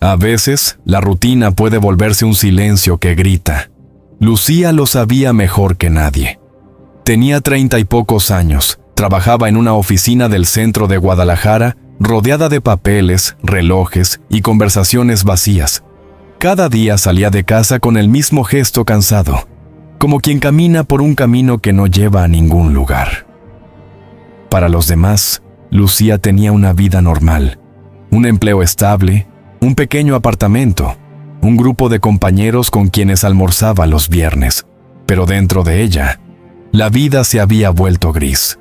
A veces, la rutina puede volverse un silencio que grita. Lucía lo sabía mejor que nadie. Tenía 30 y pocos años, trabajaba en una oficina del centro de Guadalajara, rodeada de papeles, relojes y conversaciones vacías. Cada día salía de casa con el mismo gesto cansado, como quien camina por un camino que no lleva a ningún lugar. Para los demás, Lucía tenía una vida normal, un empleo estable, un pequeño apartamento, un grupo de compañeros con quienes almorzaba los viernes, pero dentro de ella, la vida se había vuelto gris.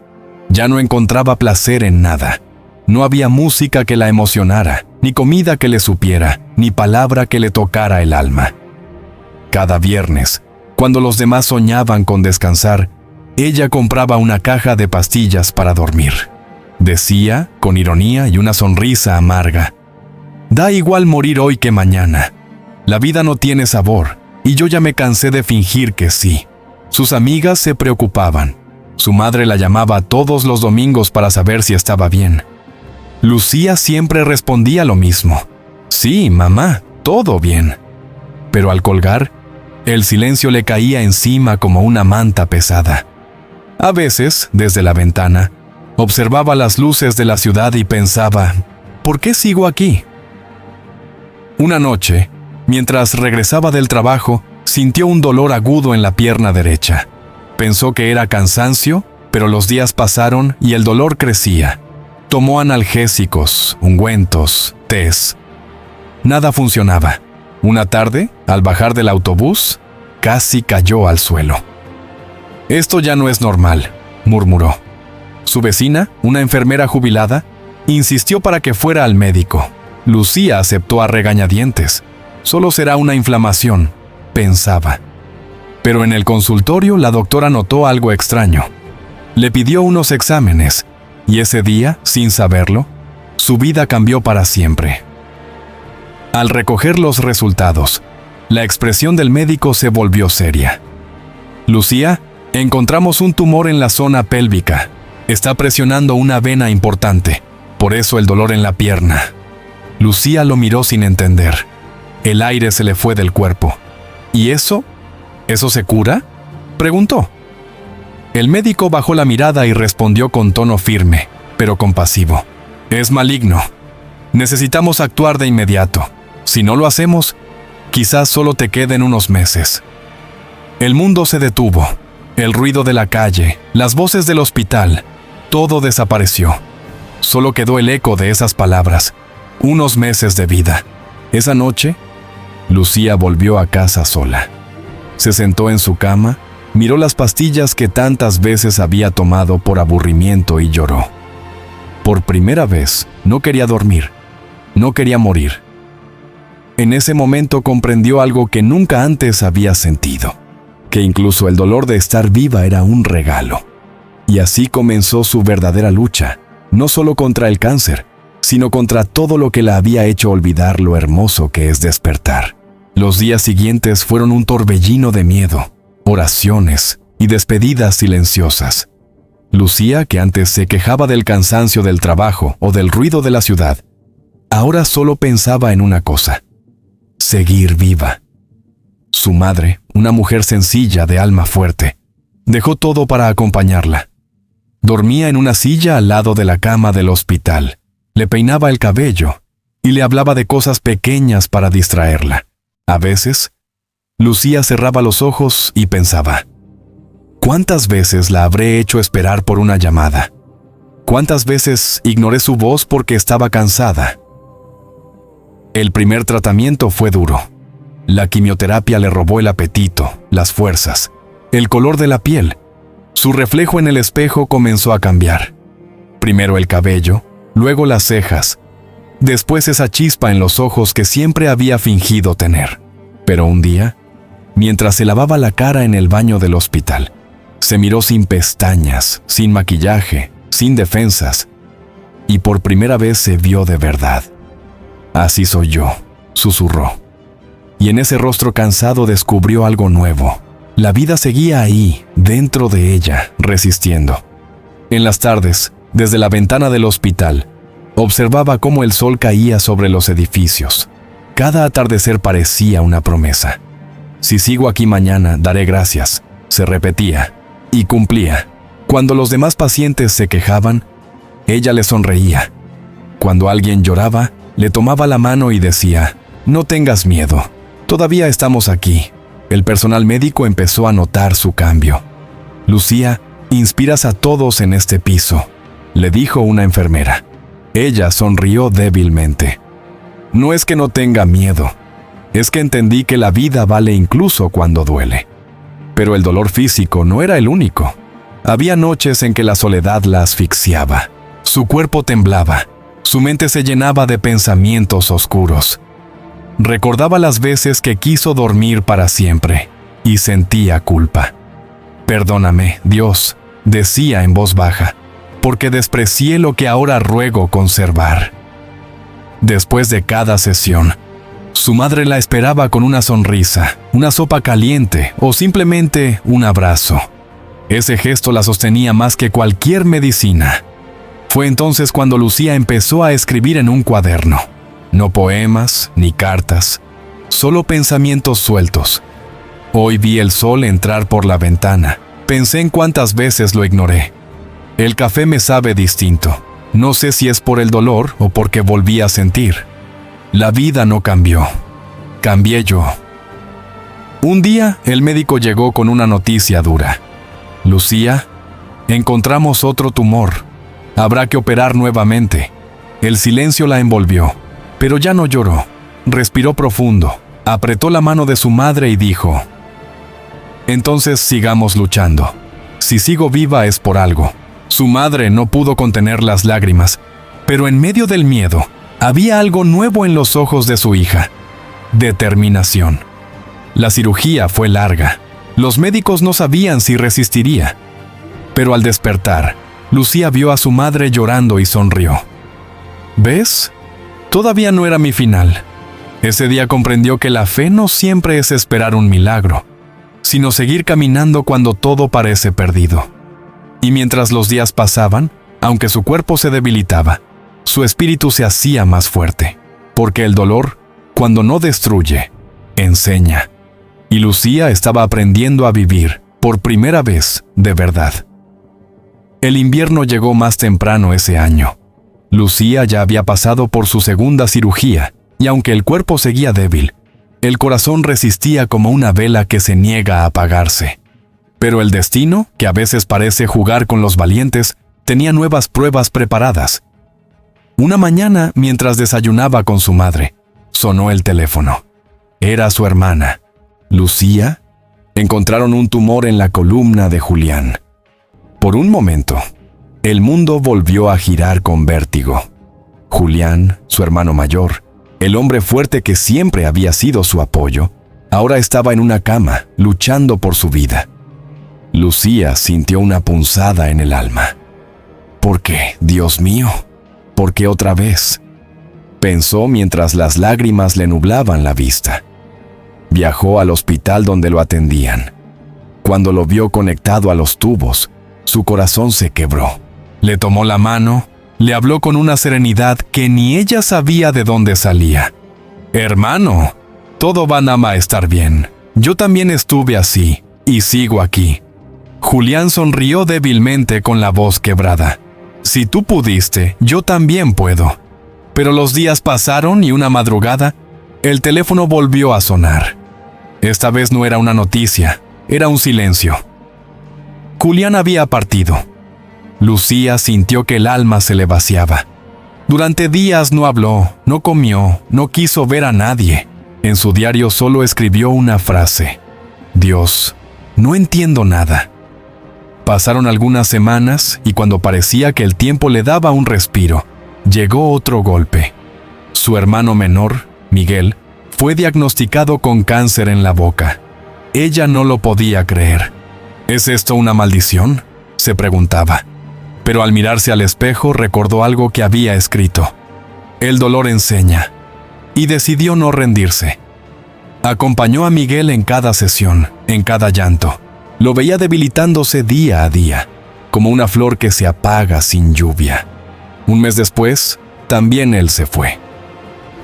Ya no encontraba placer en nada. No había música que la emocionara, ni comida que le supiera, ni palabra que le tocara el alma. Cada viernes, cuando los demás soñaban con descansar, ella compraba una caja de pastillas para dormir. Decía, con ironía y una sonrisa amarga, «Da igual morir hoy que mañana. La vida no tiene sabor, y yo ya me cansé de fingir que sí». Sus amigas se preocupaban. Su madre la llamaba todos los domingos para saber si estaba bien. Lucía siempre respondía lo mismo. «Sí, mamá, todo bien». Pero al colgar, el silencio le caía encima como una manta pesada. A veces, desde la ventana, observaba las luces de la ciudad y pensaba, ¿por qué sigo aquí? Una noche, mientras regresaba del trabajo, sintió un dolor agudo en la pierna derecha. Pensó que era cansancio, pero los días pasaron y el dolor crecía. Tomó analgésicos, ungüentos, tés. Nada funcionaba. Una tarde, al bajar del autobús, casi cayó al suelo. «Esto ya no es normal», murmuró. Su vecina, una enfermera jubilada, insistió para que fuera al médico. Lucía aceptó a regañadientes. «Solo será una inflamación», pensaba. Pero en el consultorio la doctora notó algo extraño. Le pidió unos exámenes, y ese día, sin saberlo, su vida cambió para siempre. Al recoger los resultados, la expresión del médico se volvió seria. «Lucía, encontramos un tumor en la zona pélvica. Está presionando una vena importante, por eso el dolor en la pierna». Lucía lo miró sin entender. El aire se le fue del cuerpo. «¿Y eso? ¿Eso se cura?», preguntó. El médico bajó la mirada y respondió con tono firme, pero compasivo. «Es maligno. Necesitamos actuar de inmediato. Si no lo hacemos, quizás solo te queden unos meses». El mundo se detuvo. El ruido de la calle, las voces del hospital, todo desapareció. Solo quedó el eco de esas palabras. Unos meses de vida. Esa noche, Lucía volvió a casa sola. Se sentó en su cama, miró las pastillas que tantas veces había tomado por aburrimiento y lloró. Por primera vez, no quería dormir. No quería morir. En ese momento comprendió algo que nunca antes había sentido, que incluso el dolor de estar viva era un regalo. Y así comenzó su verdadera lucha, no solo contra el cáncer, sino contra todo lo que la había hecho olvidar lo hermoso que es despertar. Los días siguientes fueron un torbellino de miedo, oraciones y despedidas silenciosas. Lucía, que antes se quejaba del cansancio del trabajo o del ruido de la ciudad, ahora solo pensaba en una cosa: seguir viva. Su madre, una mujer sencilla de alma fuerte, dejó todo para acompañarla. Dormía en una silla al lado de la cama del hospital, le peinaba el cabello y le hablaba de cosas pequeñas para distraerla. A veces, Lucía cerraba los ojos y pensaba: ¿cuántas veces la habré hecho esperar por una llamada? ¿Cuántas veces ignoré su voz porque estaba cansada? El primer tratamiento fue duro. La quimioterapia le robó el apetito, las fuerzas, el color de la piel. Su reflejo en el espejo comenzó a cambiar. Primero el cabello, luego las cejas, después esa chispa en los ojos que siempre había fingido tener. Pero un día, mientras se lavaba la cara en el baño del hospital, se miró sin pestañas, sin maquillaje, sin defensas, y por primera vez se vio de verdad. «Así soy yo», susurró. Y en ese rostro cansado descubrió algo nuevo. La vida seguía ahí, dentro de ella, resistiendo. En las tardes, desde la ventana del hospital, observaba cómo el sol caía sobre los edificios. Cada atardecer parecía una promesa. Si sigo aquí mañana, daré gracias, se repetía, y cumplía. Cuando los demás pacientes se quejaban, ella les sonreía. Cuando alguien lloraba, le tomaba la mano y decía, no tengas miedo, todavía estamos aquí. El personal médico empezó a notar su cambio. Lucía, inspiras a todos en este piso, le dijo una enfermera. Ella sonrió débilmente. No es que no tenga miedo, es que entendí que la vida vale incluso cuando duele. Pero el dolor físico no era el único. Había noches en que la soledad la asfixiaba. Su cuerpo temblaba, su mente se llenaba de pensamientos oscuros. Recordaba las veces que quiso dormir para siempre y sentía culpa. Perdóname, Dios, decía en voz baja, porque desprecié lo que ahora ruego conservar. Después de cada sesión, su madre la esperaba con una sonrisa, una sopa caliente o simplemente un abrazo. Ese gesto la sostenía más que cualquier medicina. Fue entonces cuando Lucía empezó a escribir en un cuaderno. No poemas ni cartas, solo pensamientos sueltos. Hoy vi el sol entrar por la ventana. Pensé en cuántas veces lo ignoré. El café me sabe distinto. No sé si es por el dolor o porque volví a sentir. La vida no cambió. Cambié yo. Un día, el médico llegó con una noticia dura. Lucía, encontramos otro tumor. Habrá que operar nuevamente. El silencio la envolvió, pero ya no lloró. Respiró profundo, apretó la mano de su madre y dijo, entonces sigamos luchando. Si sigo viva es por algo. Su madre no pudo contener las lágrimas, pero en medio del miedo, había algo nuevo en los ojos de su hija. Determinación. La cirugía fue larga. Los médicos no sabían si resistiría. Pero al despertar, Lucía vio a su madre llorando y sonrió. ¿Ves? Todavía no era mi final. Ese día comprendió que la fe no siempre es esperar un milagro, sino seguir caminando cuando todo parece perdido. Y mientras los días pasaban, aunque su cuerpo se debilitaba, su espíritu se hacía más fuerte, porque el dolor, cuando no destruye, enseña. Y Lucía estaba aprendiendo a vivir, por primera vez, de verdad. El invierno llegó más temprano ese año. Lucía ya había pasado por su segunda cirugía, y aunque el cuerpo seguía débil, el corazón resistía como una vela que se niega a apagarse. Pero el destino, que a veces parece jugar con los valientes, tenía nuevas pruebas preparadas. Una mañana, mientras desayunaba con su madre, sonó el teléfono. Era su hermana. Lucía, encontraron un tumor en la columna de Julián. Por un momento, el mundo volvió a girar con vértigo. Julián, su hermano mayor, el hombre fuerte que siempre había sido su apoyo, ahora estaba en una cama, luchando por su vida. Lucía sintió una punzada en el alma. ¿Por qué, Dios mío? ¿Por qué otra vez? Pensó mientras las lágrimas le nublaban la vista. Viajó al hospital donde lo atendían. Cuando lo vio conectado a los tubos, su corazón se quebró. Le tomó la mano, le habló con una serenidad que ni ella sabía de dónde salía. Hermano, todo va a estar bien. Yo también estuve así, y sigo aquí. Julián sonrió débilmente con la voz quebrada. Si tú pudiste, yo también puedo. Pero los días pasaron y una madrugada, el teléfono volvió a sonar. Esta vez no era una noticia, era un silencio. Julián había partido. Lucía sintió que el alma se le vaciaba. Durante días no habló, no comió, no quiso ver a nadie. En su diario solo escribió una frase. Dios, no entiendo nada. Pasaron algunas semanas y cuando parecía que el tiempo le daba un respiro, llegó otro golpe. Su hermano menor, Miguel, fue diagnosticado con cáncer en la boca. Ella no lo podía creer. ¿Es esto una maldición?, se preguntaba. Pero al mirarse al espejo recordó algo que había escrito. El dolor enseña. Y decidió no rendirse. Acompañó a Miguel en cada sesión, en cada llanto. Lo veía debilitándose día a día, como una flor que se apaga sin lluvia. Un mes después, también él se fue.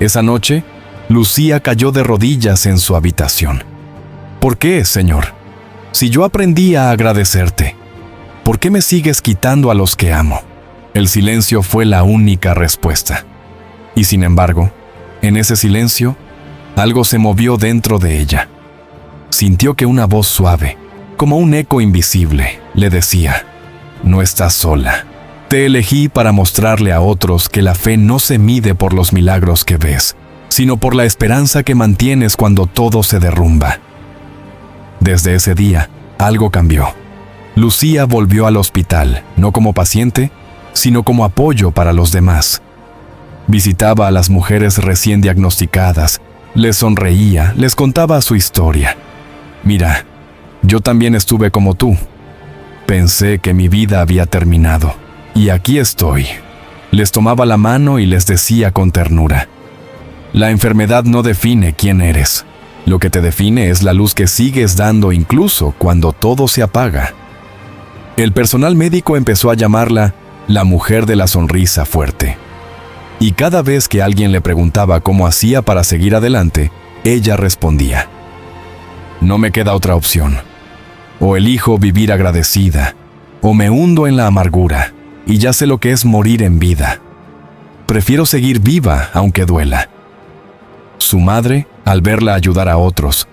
Esa noche, Lucía cayó de rodillas en su habitación. ¿Por qué, Señor? Si yo aprendí a agradecerte, ¿por qué me sigues quitando a los que amo? El silencio fue la única respuesta. Y sin embargo, en ese silencio, algo se movió dentro de ella. Sintió que una voz suave, como un eco invisible, le decía: no estás sola. Te elegí para mostrarle a otros que la fe no se mide por los milagros que ves, sino por la esperanza que mantienes cuando todo se derrumba. Desde ese día, algo cambió. Lucía volvió al hospital, no como paciente, sino como apoyo para los demás. Visitaba a las mujeres recién diagnosticadas, les sonreía, les contaba su historia. Mira, yo también estuve como tú. Pensé que mi vida había terminado, y aquí estoy. Les tomaba la mano y les decía con ternura: la enfermedad no define quién eres. Lo que te define es la luz que sigues dando incluso cuando todo se apaga. El personal médico empezó a llamarla la mujer de la sonrisa fuerte. Y cada vez que alguien le preguntaba cómo hacía para seguir adelante, ella respondía: no me queda otra opción. O elijo vivir agradecida, o me hundo en la amargura, y ya sé lo que es morir en vida. Prefiero seguir viva aunque duela. Su madre, al verla ayudar a otros,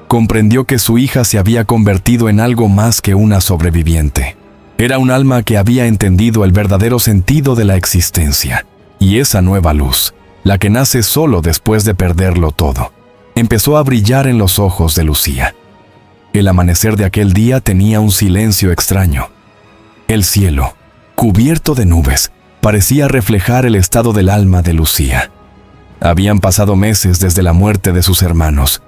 comprendió que su hija se había convertido en algo más que una sobreviviente. Era un alma que había entendido el verdadero sentido de la existencia. Y esa nueva luz, la que nace solo después de perderlo todo, empezó a brillar en los ojos de Lucía. El amanecer de aquel día tenía un silencio extraño. El cielo, cubierto de nubes, parecía reflejar el estado del alma de Lucía. Habían pasado meses desde la muerte de sus hermanos,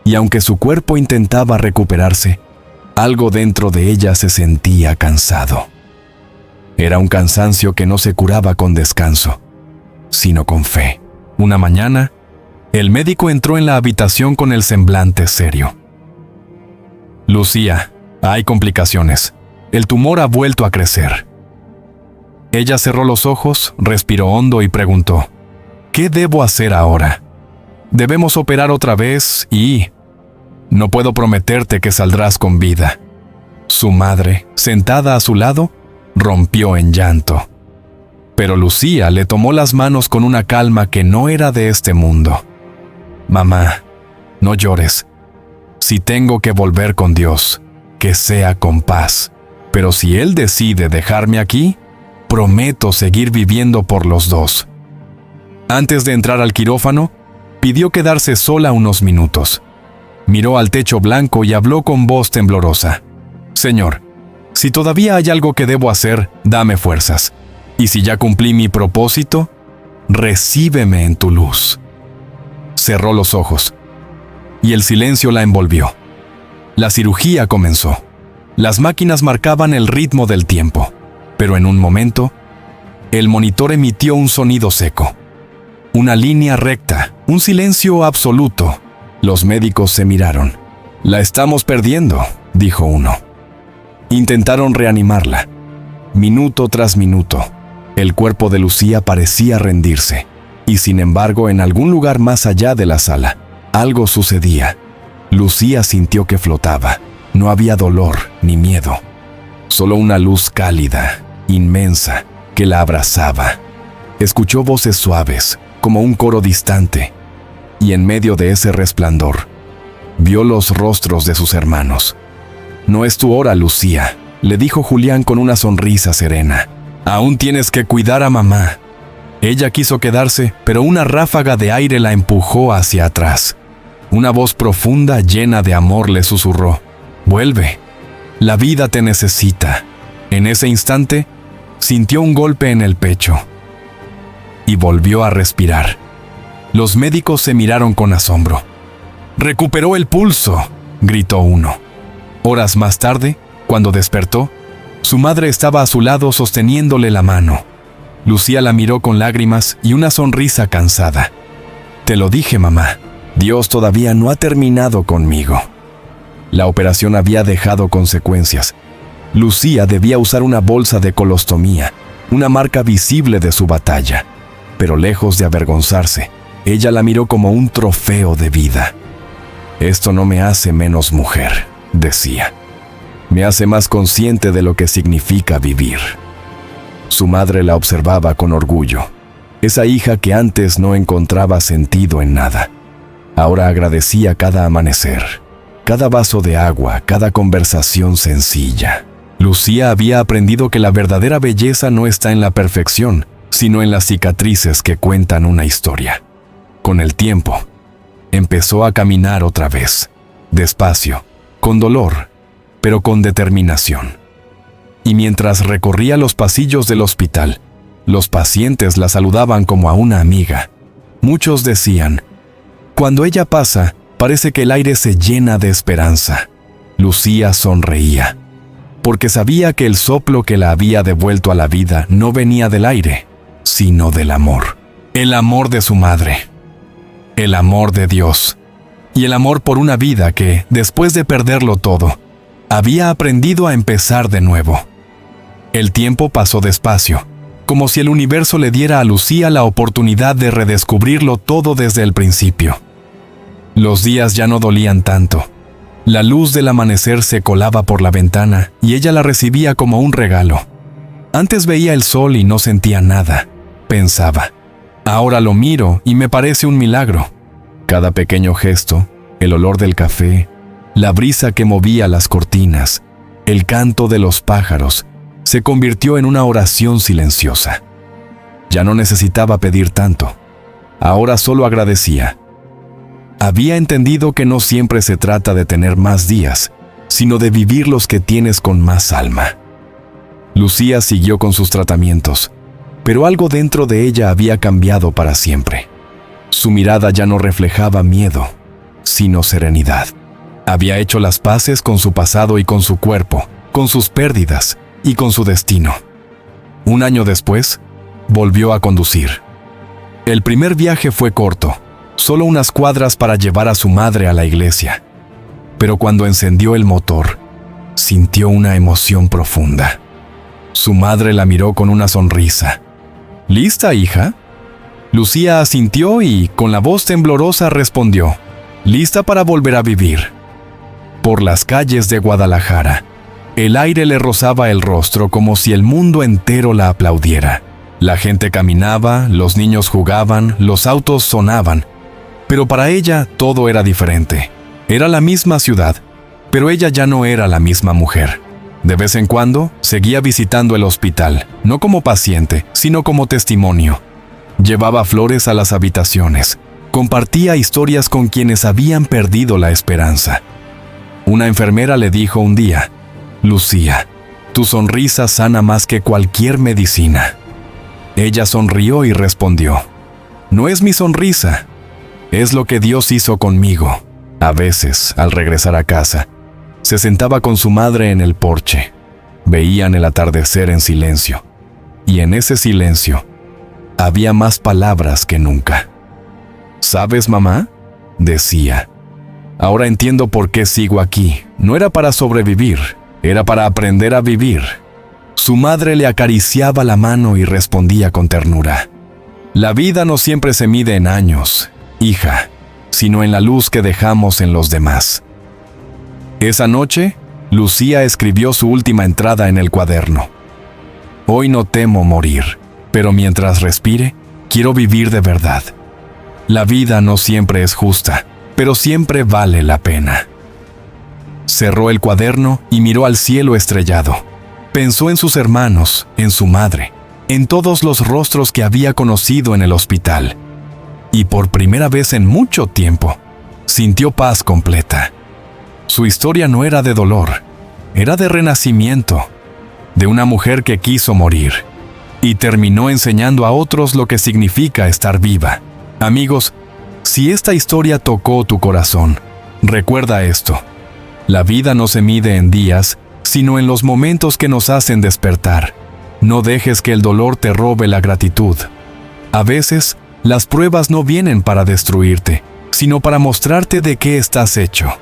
y aunque su cuerpo intentaba recuperarse, algo dentro de ella se sentía cansado. Era un cansancio que no se curaba con descanso, sino con fe. Una mañana, el médico entró en la habitación con el semblante serio. Lucía, hay complicaciones. El tumor ha vuelto a crecer. Ella cerró los ojos, respiró hondo y preguntó: ¿qué debo hacer ahora? Debemos operar otra vez y... no puedo prometerte que saldrás con vida. Su madre, sentada a su lado, rompió en llanto. Pero Lucía le tomó las manos con una calma que no era de este mundo. Mamá, no llores. Si tengo que volver con Dios, que sea con paz. Pero si Él decide dejarme aquí, prometo seguir viviendo por los dos. Antes de entrar al quirófano, pidió quedarse sola unos minutos. Miró al techo blanco y habló con voz temblorosa: Señor, si todavía hay algo que debo hacer, dame fuerzas. Y si ya cumplí mi propósito, recíbeme en tu luz. Cerró los ojos, y el silencio la envolvió. La cirugía comenzó. Las máquinas marcaban el ritmo del tiempo, pero en un momento, el monitor emitió un sonido seco. Una línea recta, un silencio absoluto. Los médicos se miraron. La estamos perdiendo, dijo uno. Intentaron reanimarla. Minuto tras minuto, el cuerpo de Lucía parecía rendirse. Y sin embargo, en algún lugar más allá de la sala, algo sucedía. Lucía sintió que flotaba. No había dolor ni miedo. Solo una luz cálida, inmensa, que la abrazaba. Escuchó voces suaves, como un coro distante. Y en medio de ese resplandor, vio los rostros de sus hermanos. No es tu hora, Lucía, le dijo Julián con una sonrisa serena. Aún tienes que cuidar a mamá. Ella quiso quedarse, pero una ráfaga de aire la empujó hacia atrás. Una voz profunda, llena de amor, le susurró: vuelve, la vida te necesita. En ese instante, sintió un golpe en el pecho y volvió a respirar. Los médicos se miraron con asombro. «¡Recuperó el pulso!», gritó uno. Horas más tarde, cuando despertó, su madre estaba a su lado sosteniéndole la mano. Lucía la miró con lágrimas y una sonrisa cansada. «Te lo dije, mamá, Dios todavía no ha terminado conmigo». La operación había dejado consecuencias. Lucía debía usar una bolsa de colostomía, una marca visible de su batalla. Pero lejos de avergonzarse, Ella la miró como un trofeo de vida. «Esto no me hace menos mujer», decía. «Me hace más consciente de lo que significa vivir». Su madre la observaba con orgullo. Esa hija que antes no encontraba sentido en nada, ahora agradecía cada amanecer, cada vaso de agua, cada conversación sencilla. Lucía había aprendido que la verdadera belleza no está en la perfección, sino en las cicatrices que cuentan una historia. Con el tiempo, empezó a caminar otra vez, despacio, con dolor, pero con determinación. Y mientras recorría los pasillos del hospital, los pacientes la saludaban como a una amiga. Muchos decían: «Cuando ella pasa, parece que el aire se llena de esperanza». Lucía sonreía, porque sabía que el soplo que la había devuelto a la vida no venía del aire, sino del amor. El amor de su madre, el amor de Dios, y el amor por una vida que, después de perderlo todo, había aprendido a empezar de nuevo. El tiempo pasó despacio, como si el universo le diera a Lucía la oportunidad de redescubrirlo todo desde el principio. Los días ya no dolían tanto. La luz del amanecer se colaba por la ventana y ella la recibía como un regalo. Antes veía el sol y no sentía nada, pensaba. Ahora lo miro y me parece un milagro. Cada pequeño gesto, el olor del café, la brisa que movía las cortinas, el canto de los pájaros, se convirtió en una oración silenciosa. Ya no necesitaba pedir tanto. Ahora solo agradecía. Había entendido que no siempre se trata de tener más días, sino de vivir los que tienes con más alma. Lucía siguió con sus tratamientos, pero algo dentro de ella había cambiado para siempre. Su mirada ya no reflejaba miedo, sino serenidad. Había hecho las paces con su pasado y con su cuerpo, con sus pérdidas y con su destino. Un año después, volvió a conducir. El primer viaje fue corto, solo unas cuadras para llevar a su madre a la iglesia. Pero cuando encendió el motor, sintió una emoción profunda. Su madre la miró con una sonrisa. «¿Lista, hija?» Lucía asintió y, con la voz temblorosa, respondió: «Lista para volver a vivir». Por las calles de Guadalajara, el aire le rozaba el rostro como si el mundo entero la aplaudiera. La gente caminaba, los niños jugaban, los autos sonaban. Pero para ella todo era diferente. Era la misma ciudad, pero ella ya no era la misma mujer. De vez en cuando, seguía visitando el hospital, no como paciente, sino como testimonio. Llevaba flores a las habitaciones, compartía historias con quienes habían perdido la esperanza. Una enfermera le dijo un día: «Lucía, tu sonrisa sana más que cualquier medicina». Ella sonrió y respondió: «No es mi sonrisa, es lo que Dios hizo conmigo». A veces, al regresar a casa, se sentaba con su madre en el porche. Veían el atardecer en silencio, y en ese silencio había más palabras que nunca. «¿Sabes, mamá?», decía. «Ahora entiendo por qué sigo aquí. No era para sobrevivir, era para aprender a vivir». Su madre le acariciaba la mano y respondía con ternura: «La vida no siempre se mide en años, hija, sino en la luz que dejamos en los demás». Esa noche, Lucía escribió su última entrada en el cuaderno: «Hoy no temo morir, pero mientras respire, quiero vivir de verdad. La vida no siempre es justa, pero siempre vale la pena». Cerró el cuaderno y miró al cielo estrellado. Pensó en sus hermanos, en su madre, en todos los rostros que había conocido en el hospital. Y por primera vez en mucho tiempo, sintió paz completa. Su historia no era de dolor, era de renacimiento, de una mujer que quiso morir y terminó enseñando a otros lo que significa estar viva. Amigos, si esta historia tocó tu corazón, recuerda esto: la vida no se mide en días, sino en los momentos que nos hacen despertar. No dejes que el dolor te robe la gratitud. A veces, las pruebas no vienen para destruirte, sino para mostrarte de qué estás hecho.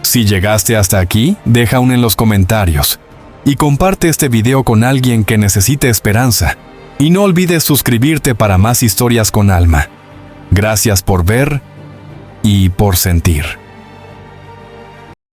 Si llegaste hasta aquí, deja un en los comentarios y comparte este video con alguien que necesite esperanza. Y no olvides suscribirte para más historias con alma. Gracias por ver y por sentir.